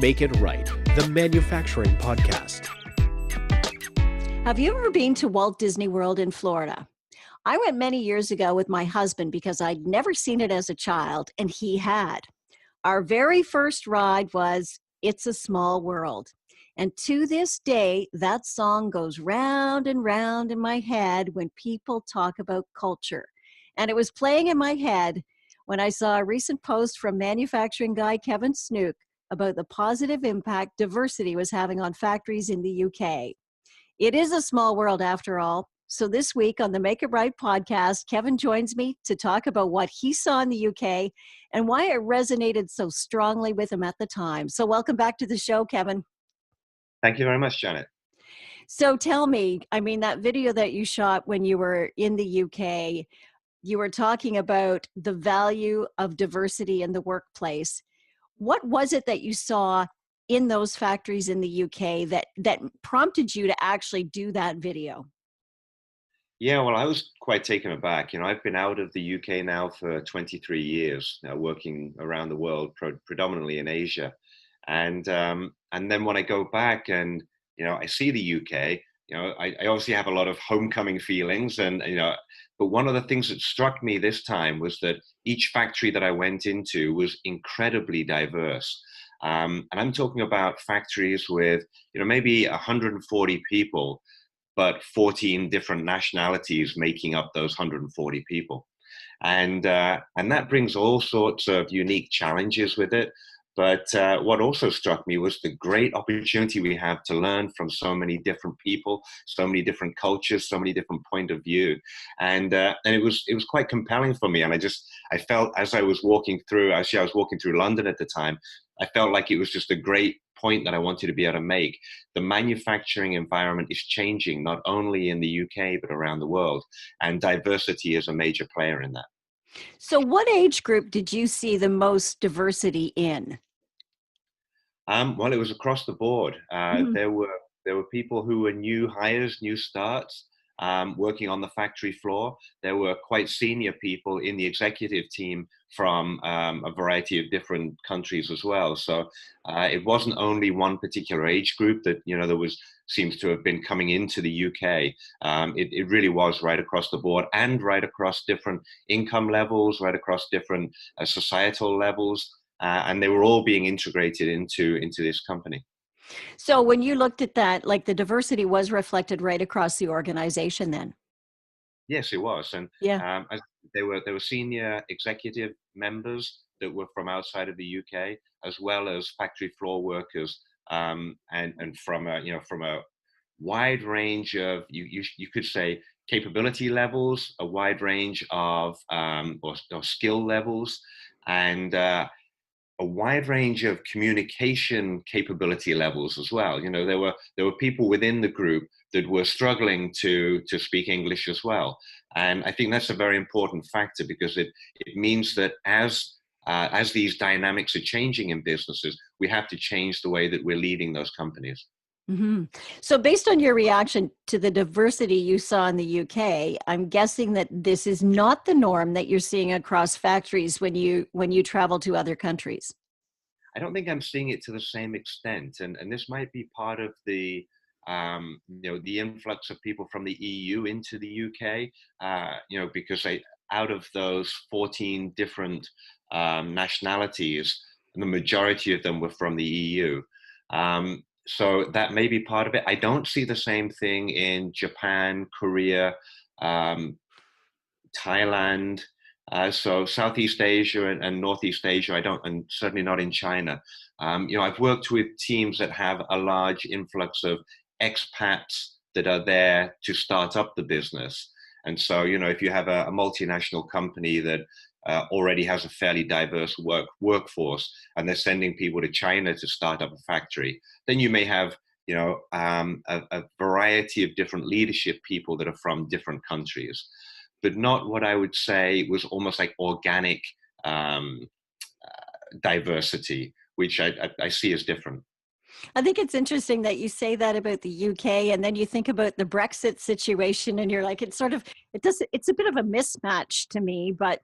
Make It Right, the Manufacturing Podcast. Have you ever been to Walt Disney World in Florida? I went many years ago with my husband because I'd never seen it as a child, and he had. Our very first ride was It's a Small World. And to this day, that song goes round and round in my head when people talk about culture. And it was playing in my head when I saw a recent post from Manufacturing Guy Kevin Snook about the positive impact diversity was having on factories in the UK. It is a small world after all. So this week on the Make It Right podcast, Kevin joins me to talk about what he saw in the UK and why it resonated so strongly with him at the time. So welcome back to the show, Kevin. Thank you very much, Janet. So tell me, that video that you shot when you were in the UK, you were talking about the value of diversity in the workplace. What was it that you saw in those factories in the UK that prompted you to actually do that video? Yeah, well, I was quite taken aback. I've been out of the UK now for 23 years, working around the world, predominantly in Asia. And then when I go back and, I see the UK, I obviously have a lot of homecoming feelings. But one of the things that struck me this time was that each factory that I went into was incredibly diverse. And I'm talking about factories with, maybe 140 people, but 14 different nationalities making up those 140 people. And that brings all sorts of unique challenges with it. But what also struck me was the great opportunity we have to learn from so many different people, so many different cultures, so many different point of view. And it was quite compelling for me. And I felt as I was walking through, actually I was walking through London at the time, I felt like it was just a great point that I wanted to be able to make. The manufacturing environment is changing, not only in the UK, but around the world. And diversity is a major player in that. So what age group did you see the most diversity in? Well, it was across the board. There were people who were new hires, new starts, working on the factory floor. There were quite senior people in the executive team from a variety of different countries as well. So it wasn't only one particular age group that seems to have been coming into the UK. It really was right across the board and right across different income levels, right across different societal levels. And they were all being integrated into this company. So when you looked at that, like the diversity was reflected right across the organization then? Yes, it was. And yeah. there were senior executive members that were from outside of the UK, as well as factory floor workers, and from a wide range of you could say capability levels, a wide range of or skill levels, and a wide range of communication capability levels as well. There were people within the group that were struggling to speak English as well. And I think that's a very important factor because it means that as these dynamics are changing in businesses, we have to change the way that we're leading those companies. Mm-hmm. So based on your reaction to the diversity you saw in the UK, I'm guessing that this is not the norm that you're seeing across factories when you travel to other countries. I don't think I'm seeing it to the same extent. And this might be part of the the influx of people from the EU into the UK, because out of those 14 different nationalities, the majority of them were from the EU. So that may be part of it. I don't see the same thing in Japan, Korea, Thailand. So Southeast Asia and Northeast Asia, and certainly not in China. I've worked with teams that have a large influx of expats that are there to start up the business. And so, if you have a multinational company that already has a fairly diverse workforce and they're sending people to China to start up a factory, then you may have a variety of different leadership people that are from different countries, but not what I would say was almost like organic diversity, which I see as different. I think it's interesting that you say that about the UK, and then you think about the Brexit situation, and you're like, it's a bit of a mismatch to me. But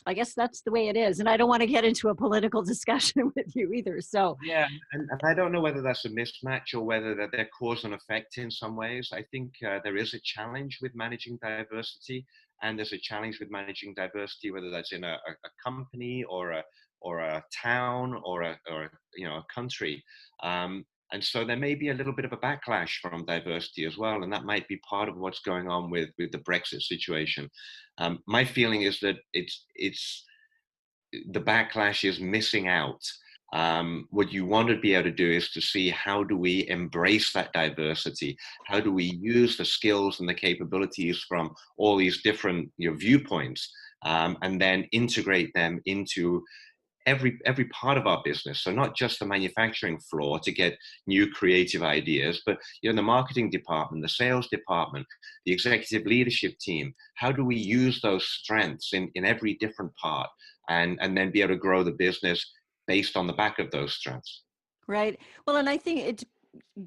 I guess that's the way it is. And I don't want to get into a political discussion with you either. So, Yeah, and I don't know whether that's a mismatch or whether that they're cause and effect in some ways. I think there is a challenge with managing diversity, and there's a challenge with managing diversity, whether that's in a company or a town or you know, a country. And so there may be a little bit of a backlash from diversity as well, and that might be part of what's going on with the Brexit situation. My feeling is that it's the backlash is missing out. What you want to be able to do is to see, how do we embrace that diversity? How do we use the skills and the capabilities from all these different, you know, viewpoints, and then integrate them into every part of our business. So not just the manufacturing floor to get new creative ideas, but, you know, the marketing department, the sales department, the executive leadership team. How do we use those strengths in every different part, and then be able to grow the business based on the back of those strengths? right. Well, and I think it's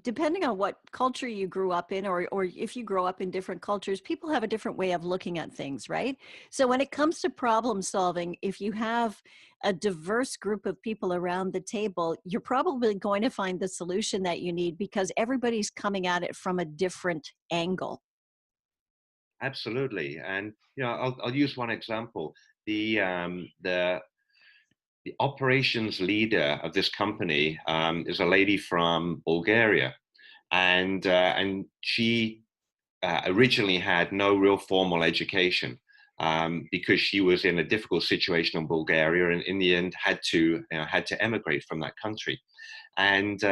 depending on what culture you grew up in, or if you grow up in different cultures, people have a different way of looking at things, right? So when it comes to problem solving, if you have a diverse group of people around the table, you're probably going to find the solution that you need because everybody's coming at it from a different angle. Absolutely. And, you know, I'll use one example. The the operations leader of this company is a lady from Bulgaria, and she originally had no real formal education, because she was in a difficult situation in Bulgaria, and in the end had to emigrate from that country, and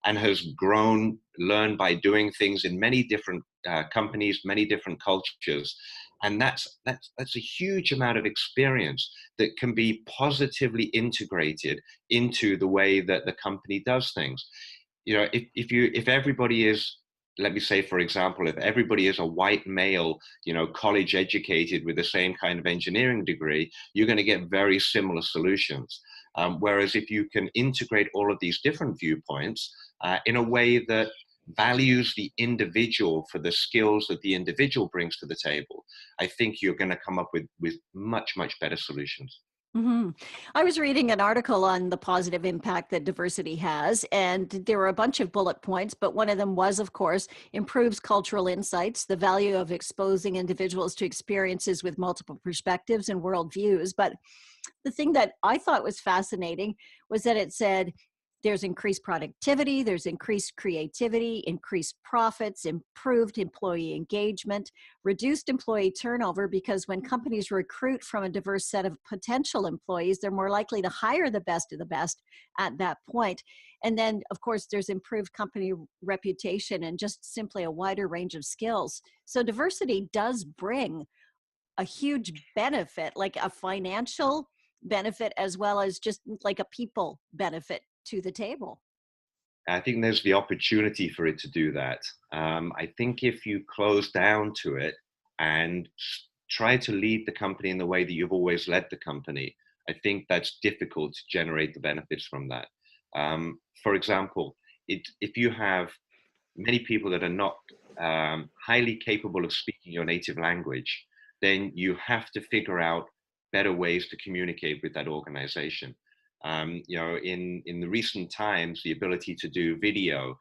has grown, learned by doing things in many different companies, many different cultures, and that's a huge amount of experience that can be positively integrated into the way that the company does things. You know, if everybody is, let me say, for example, if everybody is a white male, you know, college educated with the same kind of engineering degree, you're going to get very similar solutions. Whereas if you can integrate all of these different viewpoints in a way that values the individual for the skills that the individual brings to the table, I think you're going to come up with much better solutions. hmm I was reading an article on the positive impact that diversity has, and there were a bunch of bullet points, but one of them was, of course, improves cultural insights, the value of exposing individuals to experiences with multiple perspectives and worldviews. But the thing that I thought was fascinating was that it said there's increased productivity, there's increased creativity, increased profits, improved employee engagement, reduced employee turnover, because when companies recruit from a diverse set of potential employees, they're more likely to hire the best of the best at that point. And then, of course, there's improved company reputation and just simply a wider range of skills. So diversity does bring a huge benefit, like a financial benefit, as well as just like a people benefit to the table. I think there's the opportunity for it to do that. I think if you close down to it and try to lead the company in the way that you've always led the company, I think that's difficult to generate the benefits from that. For example, if you have many people that are not highly capable of speaking your native language, then you have to figure out better ways to communicate with that organization. You know, in the recent times, the ability to do video,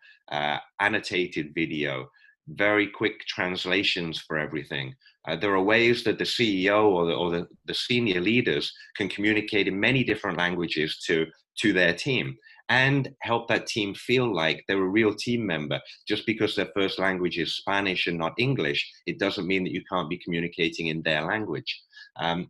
annotated video, very quick translations for everything. There are ways that the CEO or the senior leaders can communicate in many different languages to their team and help that team feel like they're a real team member. Just because their first language is Spanish and not English, it doesn't mean that you can't be communicating in their language.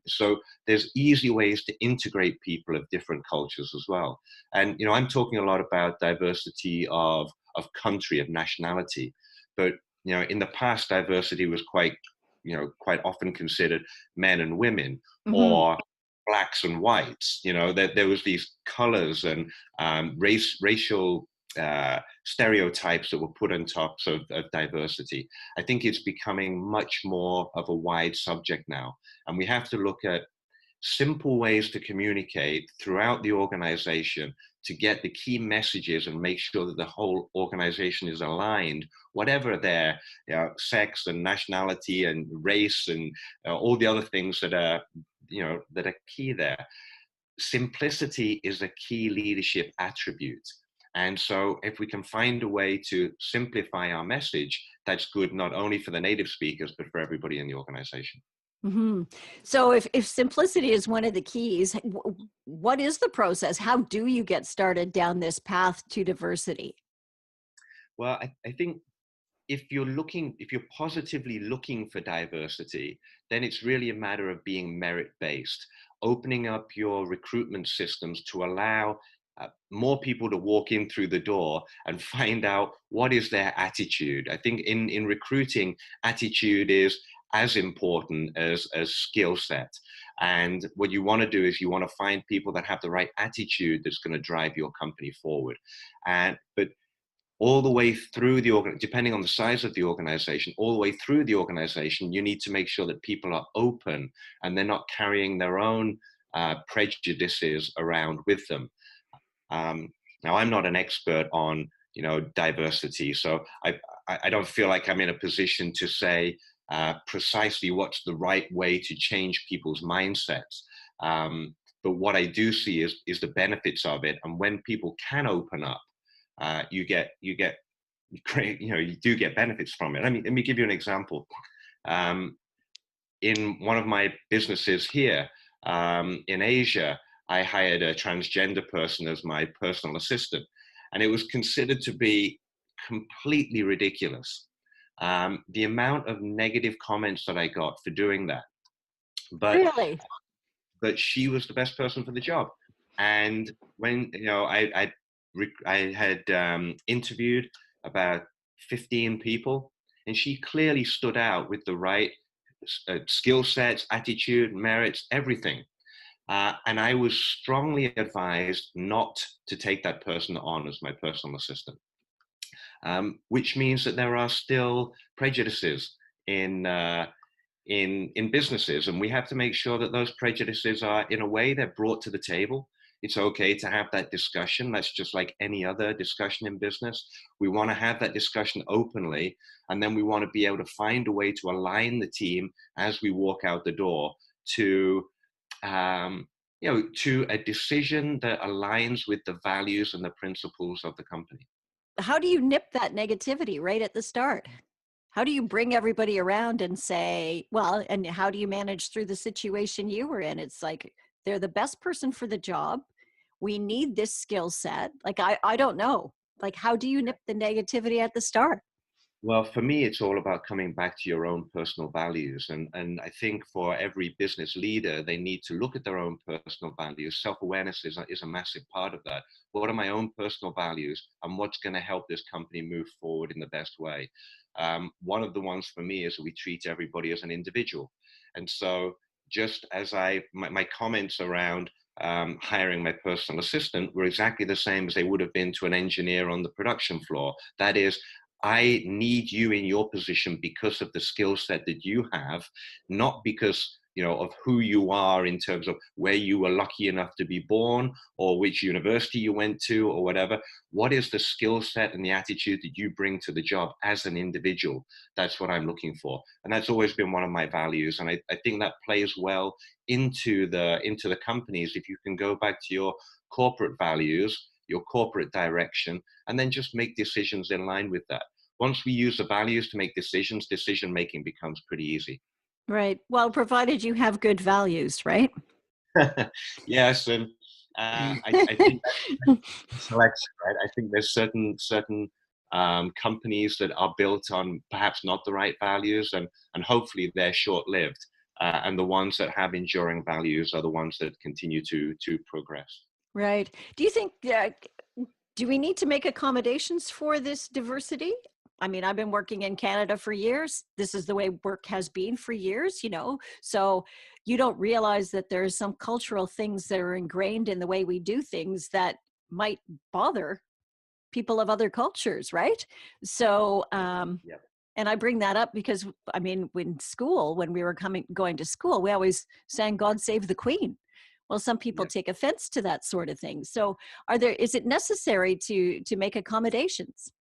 So there's easy ways to integrate people of different cultures as well. And, you know, I'm talking a lot about diversity of country, of nationality, but, you know, in the past, diversity was quite, you know, quite often considered men and women, hmm or blacks and whites. You know, that there was these colors and racial stereotypes that were put on top of diversity. I think it's becoming much more of a wide subject now, and we have to look at simple ways to communicate throughout the organization to get the key messages and make sure that the whole organization is aligned, whatever their, you know, sex and nationality and race and all the other things that are that are key there. Simplicity is a key leadership attribute. And so if we can find a way to simplify our message, that's good not only for the native speakers, but for everybody in the organization. Hmm. So if simplicity is one of the keys, what is the process? How do you get started down this path to diversity? Well, I think if you're positively looking for diversity, then it's really a matter of being merit-based, opening up your recruitment systems to allow more people to walk in through the door and find out what is their attitude. I think in recruiting, attitude is as important as skill set. And what you want to do is you want to find people that have the right attitude that's going to drive your company forward. But all the way through depending on the size of the organization, all the way through the organization, you need to make sure that people are open and they're not carrying their own prejudices around with them. Now, I'm not an expert on, diversity, so I don't feel like I'm in a position to say precisely what's the right way to change people's mindsets. But what I do see is the benefits of it, and when people can open up, you get great, you do get benefits from it. Let me give you an example. In one of my businesses here in Asia, I hired a transgender person as my personal assistant, and it was considered to be completely ridiculous. The amount of negative comments that I got for doing that, but Really? she was the best person for the job. And when I had interviewed about 15 people, and she clearly stood out with the right skill sets, attitude, merits, everything. And I was strongly advised not to take that person on as my personal assistant, which means that there are still prejudices in businesses, and we have to make sure that those prejudices are, in a way, they're brought to the table. It's okay to have that discussion. That's just like any other discussion in business. We want to have that discussion openly, and then we want to be able to find a way to align the team as we walk out the door to to a decision that aligns with the values and the principles of the company. How do you nip that negativity right at the start? How do you bring everybody around and say, well, and how do you manage through the situation you were in? It's like, they're the best person for the job. We need this skill set. Like, I don't know. Like, how do you nip the negativity at the start? Well, for me, it's all about coming back to your own personal values. And I think for every business leader, they need to look at their own personal values. Self-awareness is a massive part of that. What are my own personal values, and what's going to help this company move forward in the best way? One of the ones for me is that we treat everybody as an individual. And so just as my comments around hiring my personal assistant were exactly the same as they would have been to an engineer on the production floor. That is, I need you in your position because of the skill set that you have, not because of who you are in terms of where you were lucky enough to be born or which university you went to or whatever. What is the skill set and the attitude that you bring to the job as an individual? That's what I'm looking for, and that's always been one of my values. And I think that plays well into the companies. If you can go back to your corporate values, your corporate direction, and then just make decisions in line with that. Once we use the values to make decisions, decision making becomes pretty easy. Right. Well, provided you have good values, right? Yes, and I think that's selection, right? I think there's certain companies that are built on perhaps not the right values, and hopefully they're short lived. And the ones that have enduring values are the ones that continue to progress. Right. Do you think, do we need to make accommodations for this diversity? I mean, I've been working in Canada for years. This is the way work has been for years, so you don't realize that there's some cultural things that are ingrained in the way we do things that might bother people of other cultures, right? So, Yeah. and I bring that up because, I mean, when we were going to school, we always sang "God Save the Queen." Well, some people Yeah. take offense to that sort of thing. So is it necessary to make accommodations?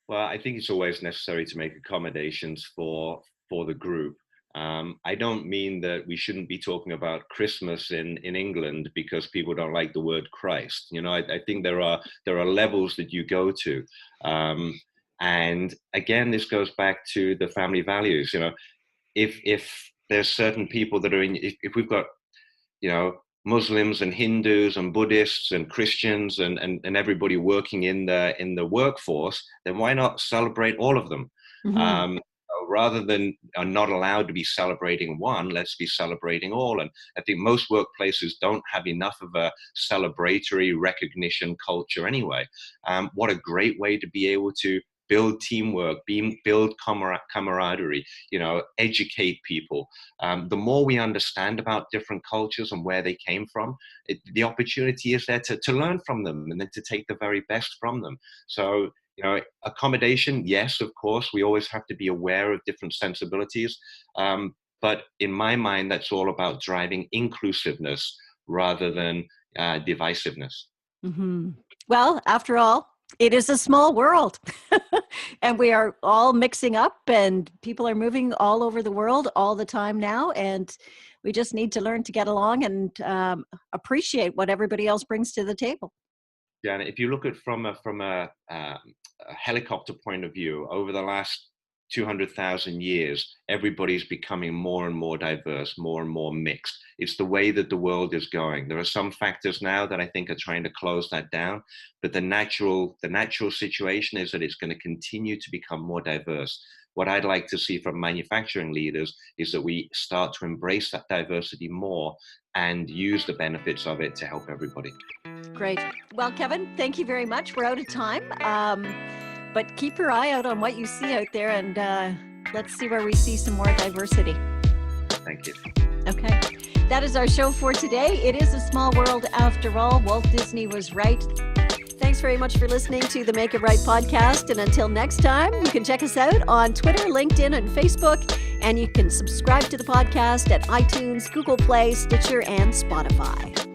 Well, I think it's always necessary to make accommodations for the group. I don't mean that we shouldn't be talking about Christmas in England because people don't like the word Christ. I think there are levels that you go to. And again, this goes back to the family values. If there's certain people that are if we've got, Muslims and Hindus and Buddhists and Christians and everybody working in the workforce, then why not celebrate all of them? Mm-hmm. Rather than are not allowed to be celebrating one, let's be celebrating all. And I think most workplaces don't have enough of a celebratory recognition culture anyway. What a great way to be able to build teamwork, build camaraderie, educate people. The more we understand about different cultures and where they came from, the opportunity is there to learn from them and then to take the very best from them. So, accommodation, yes, of course, we always have to be aware of different sensibilities. But in my mind, that's all about driving inclusiveness rather than divisiveness. Mm-hmm. Well, after all, it is a small world and we are all mixing up and people are moving all over the world all the time now. And we just need to learn to get along and appreciate what everybody else brings to the table. Yeah, and if you look at from a helicopter point of view, over the last 200,000 years, everybody's becoming more and more diverse, more and more mixed. It's the way that the world is going. There are some factors now that I think are trying to close that down, but the natural situation is that it's going to continue to become more diverse. What I'd like to see from manufacturing leaders is that we start to embrace that diversity more and use the benefits of it to help everybody. Great. Well, Kevin, thank you very much. We're out of time, but keep your eye out on what you see out there and let's see where we see some more diversity. Thank you. Okay. That is our show for today. It is a small world after all. Walt Disney was right. Thanks very much for listening to the Make It Right podcast. And until next time, you can check us out on Twitter, LinkedIn, and Facebook. And you can subscribe to the podcast at iTunes, Google Play, Stitcher, and Spotify.